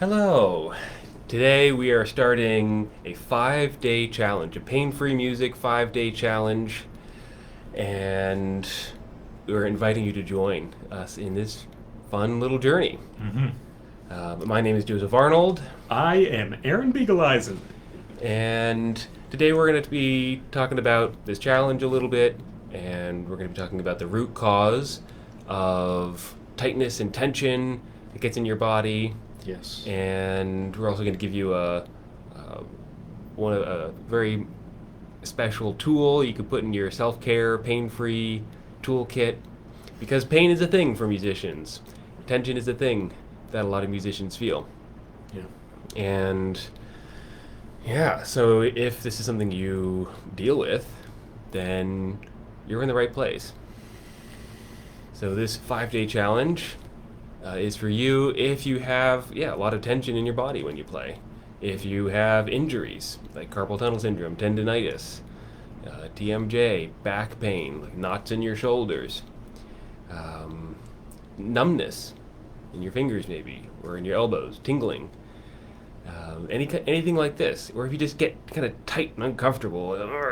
Hello. Today we are starting a 5-day challenge, a PainFree Music 5-day challenge, and we're inviting you to join us in this fun little journey. My name is Joseph Arnold, I am Aaron Beagleisen. and today we're going to be talking about this challenge a little bit, and we're going to be talking about the root cause of tightness and tension that gets in your body. Yes. And we're also going to give you a very special tool you can put in your self-care pain-free toolkit, because pain is a thing for musicians. Tension is a thing that a lot of musicians feel. Yeah. And yeah, so if this is something you deal with, then you're in the right place. So this 5-day challenge is for you if you have a lot of tension in your body when you play. If you have injuries like carpal tunnel syndrome, tendinitis, TMJ, back pain, like knots in your shoulders, numbness in your fingers maybe, or in your elbows, tingling, anything like this, or if you just get kind of tight and uncomfortable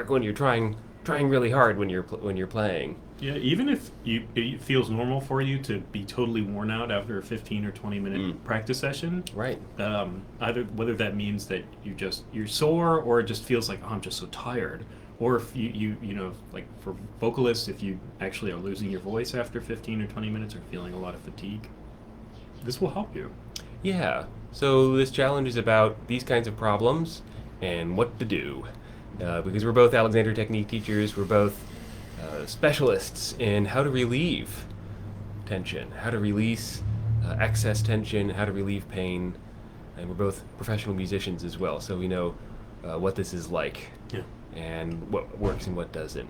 when you're trying really hard when you're playing. Yeah, even if it feels normal for you to be totally worn out after a 15 or 20 minute practice session, Right. Either whether that means that you're sore, or it just feels like, oh, I'm just so tired, or if you like for vocalists, if you actually are losing your voice after 15 or 20 minutes or feeling a lot of fatigue, this will help you. Yeah. So this challenge is about these kinds of problems and what to do. Because we're both Alexander Technique teachers, we're both specialists in how to relieve tension, how to release excess tension, how to relieve pain, and we're both professional musicians as well, so we know what this is like, and what works and what doesn't.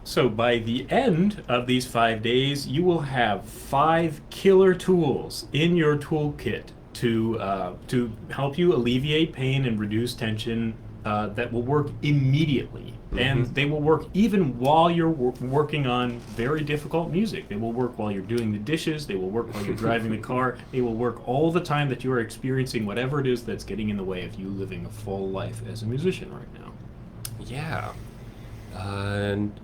So by the end of these 5 days, you will have 5 killer tools in your toolkit to help you alleviate pain and reduce tension, that will work immediately. And they will work even while you're working on very difficult music. They will work while you're doing the dishes. They will work while you're driving the car. They will work all the time that you are experiencing whatever it is that's getting in the way of you living a full life as a musician right now. Yeah. And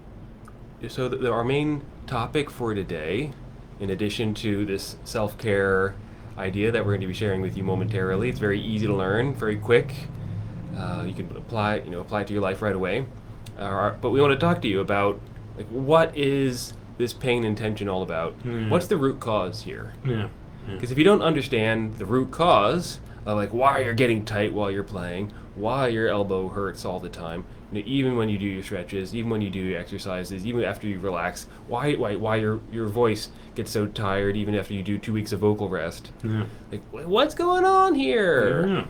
so our main topic for today, in addition to this self-care idea that we're going to be sharing with you momentarily, it's very easy to learn, very quick. You can apply it to your life right away. But we want to talk to you about, like, what is this pain and tension all about? What's the root cause here? Yeah. Because if you don't understand the root cause of, like, why you're getting tight while you're playing, why your elbow hurts all the time, even when you do your stretches, even when you do your exercises, even after you relax, why your voice gets so tired even after you do 2 weeks of vocal rest. Yeah. Like, what's going on here? Yeah.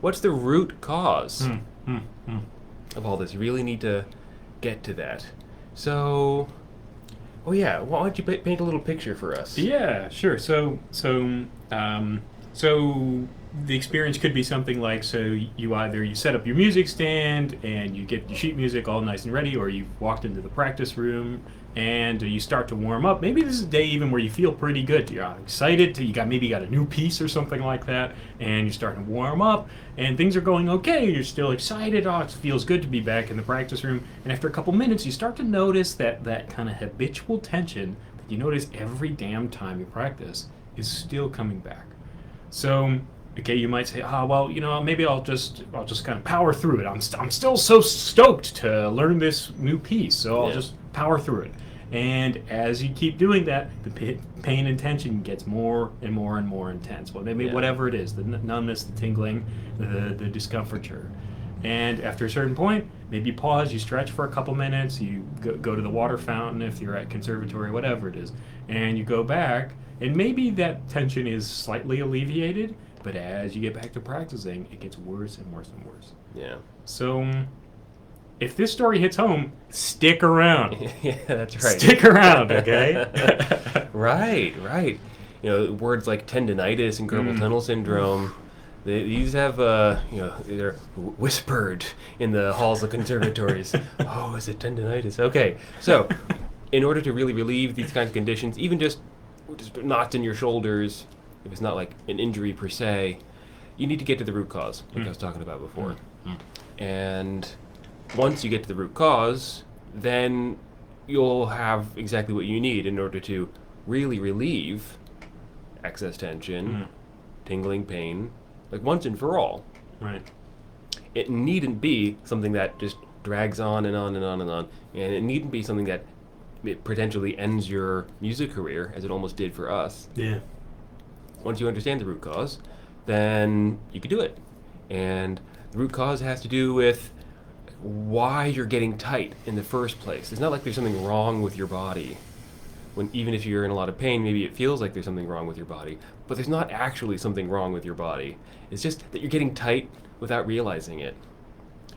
What's the root cause of all this? You really need to get to that. So, why don't you paint a little picture for us? Yeah, sure. So the experience could be something like, so you set up your music stand and you get your sheet music all nice and ready, or you've walked into the practice room and you start to warm up. Maybe this is a day even where you feel pretty good. You're excited. You got a new piece or something like that, and you're starting to warm up, and things are going okay. You're still excited. Oh, it feels good to be back in the practice room. And after a couple minutes, you start to notice that kind of habitual tension that you notice every damn time you practice is still coming back. So, okay, you might say, maybe I'll just kind of power through it. I'm still so stoked to learn this new piece, so I'll just power through it. And as you keep doing that, the pain and tension gets more and more and more intense. Well, maybe whatever it is, the numbness, the tingling, the discomforture. And after a certain point, maybe you pause, you stretch for a couple minutes, you go to the water fountain if you're at conservatory, whatever it is, and you go back, and maybe that tension is slightly alleviated, but as you get back to practicing, it gets worse and worse and worse. Yeah. So, if this story hits home, stick around. Yeah, that's right. Stick around, okay? Right. Words like tendinitis and carpal tunnel syndrome, these have, they're whispered in the halls of conservatories. Oh, is it tendinitis? Okay, so in order to really relieve these kinds of conditions, even just knots in your shoulders, if it's not like an injury per se, you need to get to the root cause, like I was talking about before. And once you get to the root cause, then you'll have exactly what you need in order to really relieve excess tension, tingling pain, like once and for all. Right. It needn't be something that just drags on and on and on and on, and it needn't be something that it potentially ends your music career, as it almost did for us. Yeah. Once you understand the root cause, then you can do it. And the root cause has to do with why you're getting tight in the first place. It's not like there's something wrong with your body. When even if you're in a lot of pain, maybe it feels like there's something wrong with your body, but there's not actually something wrong with your body. It's just that you're getting tight without realizing it.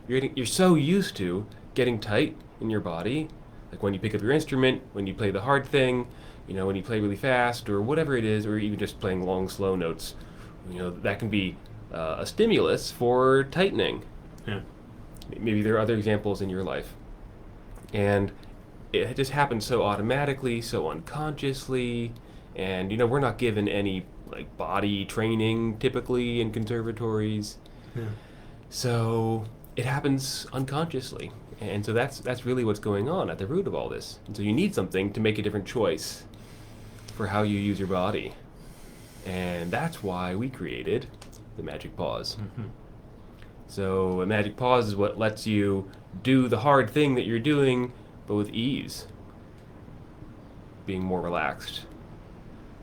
You're so used to getting tight in your body, like when you pick up your instrument, when you play the hard thing, when you play really fast or whatever it is, or even just playing long, slow notes. That can be a stimulus for tightening. Yeah. Maybe there are other examples in your life. And it just happens so automatically, so unconsciously, and we're not given any like body training typically in conservatories. Yeah. So it happens unconsciously. And so that's really what's going on at the root of all this. And so you need something to make a different choice for how you use your body. And that's why we created the Magic Pause. So a Magic Pause is what lets you do the hard thing that you're doing, but with ease, being more relaxed.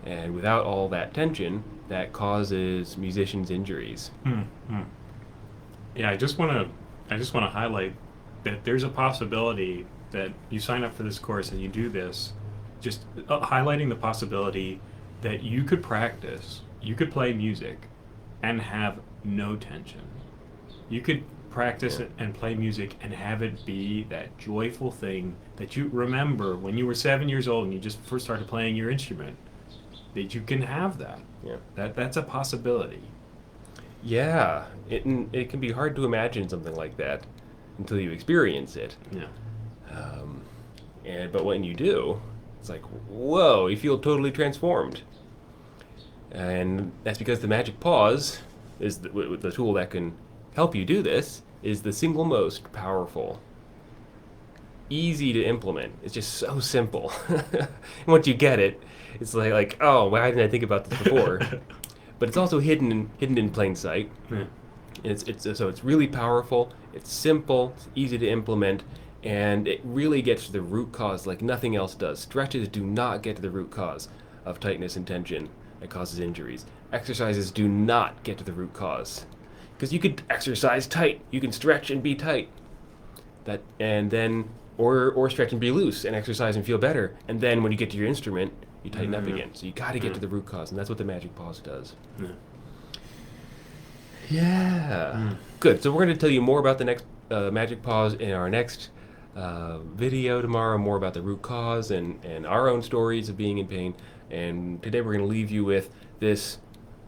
And without all that tension that causes musicians injuries. Yeah, I just want to highlight that there's a possibility that you sign up for this course and you do this, just highlighting the possibility that you could practice, you could play music and have no tension. You could practice it and play music and have it be that joyful thing that you remember when you were 7 years old and you just first started playing your instrument, that you can have that. Yeah. That's a possibility. Yeah, it can be hard to imagine something like that until you experience it. Yeah. But when you do, it's like, whoa, you feel totally transformed. And that's because the Magic Pause is the tool that can help you do this, is the single most powerful. Easy to implement. It's just so simple. And once you get it, it's like, oh, why didn't I think about this before? But it's also hidden in plain sight. Yeah. So it's really powerful. It's simple. It's easy to implement, and it really gets to the root cause like nothing else does. Stretches do not get to the root cause of tightness and tension that causes injuries. Exercises do not get to the root cause, because you could exercise tight. You can stretch and be tight. Or stretch and be loose and exercise and feel better. And then when you get to your instrument, you tighten up again. So you got to get to the root cause, and that's what the Magic Pause does. Yeah. Good. So we're going to tell you more about the next Magic Pause in our next video tomorrow, more about the root cause and our own stories of being in pain. And today we're going to leave you with this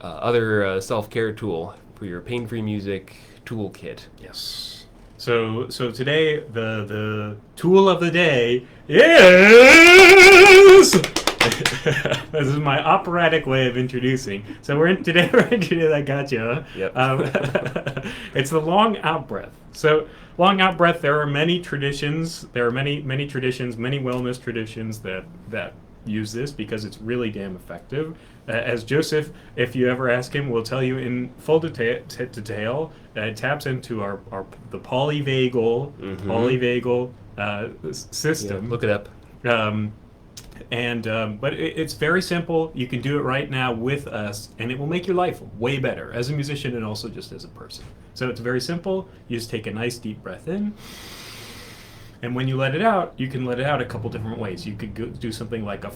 other self-care tool for your pain-free music toolkit. Yes. So today the tool of the day is this is my operatic way of introducing. So today we're introducing. I got you. Yep. It's the long out breath. So long out breath. There are many traditions. There are many traditions, many wellness traditions that use this because it's really damn effective. As Joseph, if you ever ask him, will tell you in full detail. It taps into the polyvagal system. Yeah, look it up. But it's very simple. You can do it right now with us, and it will make your life way better as a musician and also just as a person. So it's very simple. You just take a nice deep breath in, and when you let it out, you can let it out a couple different ways. You could do something like a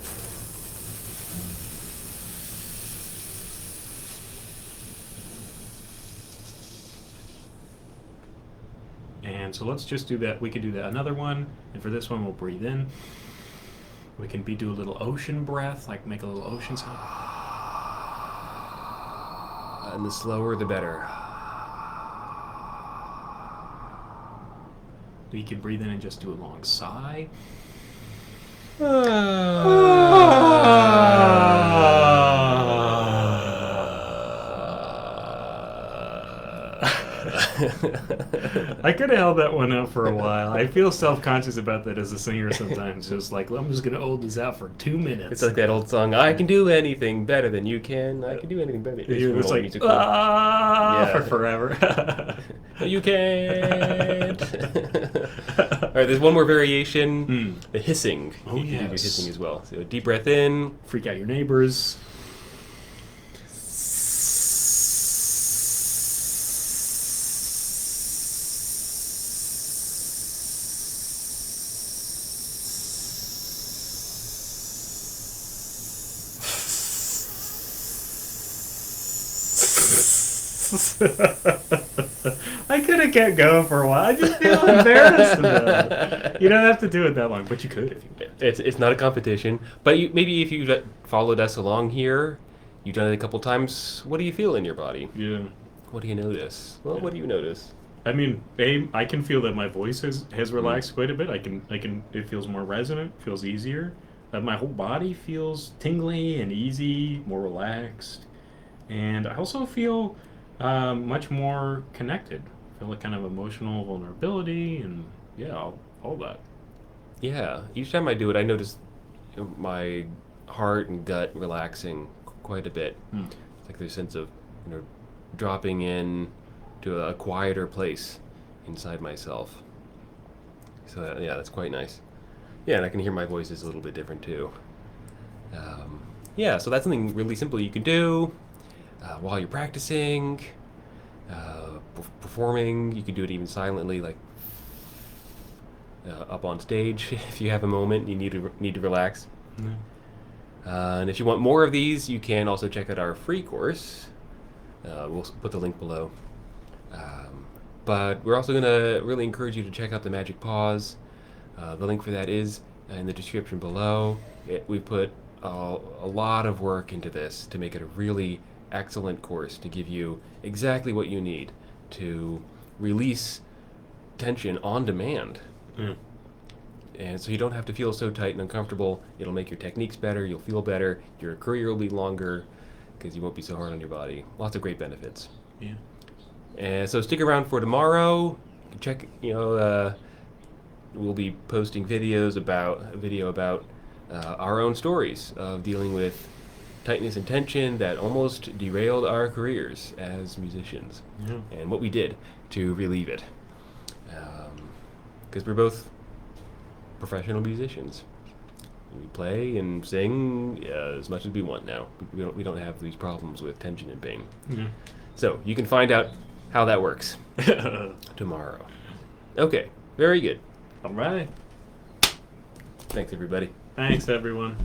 and so let's just do that. We could do that another one, and for this one we'll breathe in. We can do a little ocean breath, like make a little ocean sound. And the slower, the better. You can breathe in and just do a long sigh. I could have held that one up for a while. I feel self-conscious about that as a singer sometimes. Just like, I'm just gonna hold this out for 2 minutes. It's like that old song, I can do anything better than you can. I can do anything better. It's like, Yeah. for forever. No, you can't. All right, there's one more variation, the hissing. Oh, You can do yes. hissing as well. So deep breath in. Freak out your neighbors. I could have kept going for a while. I just feel embarrassed about it. You don't have to do it that long, but you could if you wanted. It's not a competition, but maybe if you've followed us along here, you've done it a couple times. What do you feel in your body? Yeah. What do you notice? Well, what do you notice? I mean, I can feel that my voice has relaxed quite a bit. I can. It feels more resonant. Feels easier. My whole body feels tingly and easy, more relaxed, and I also feel much more connected. I feel like kind of emotional vulnerability and all that. Yeah, each time I do it, I notice my heart and gut relaxing quite a bit. It's like there's a sense of dropping in to a quieter place inside myself. So yeah, that's quite nice. Yeah, and I can hear my voice is a little bit different too. Yeah, so that's something really simple you can do while you're practicing, performing. You can do it even silently, like up on stage if you have a moment you need to relax. And if you want more of these, you can also check out our free course. We'll put the link below. But we're also going to really encourage you to check out the Magic Pause. The link for that is in the description below. We put a lot of work into this to make it a really excellent course to give you exactly what you need to release tension on demand. And so you don't have to feel so tight and uncomfortable. It'll make your techniques better, you'll feel better, your career will be longer because you won't be so hard on your body. Lots of great benefits. Yeah. And so stick around for tomorrow. Check, we'll be posting a video about our own stories of dealing with tightness and tension that almost derailed our careers as musicians, and what we did to relieve it. Because we're both professional musicians. We play and sing as much as we want now. We don't have these problems with tension and pain. So you can find out how that works tomorrow. Okay, very good. All right. Thanks, everybody. Thanks, everyone.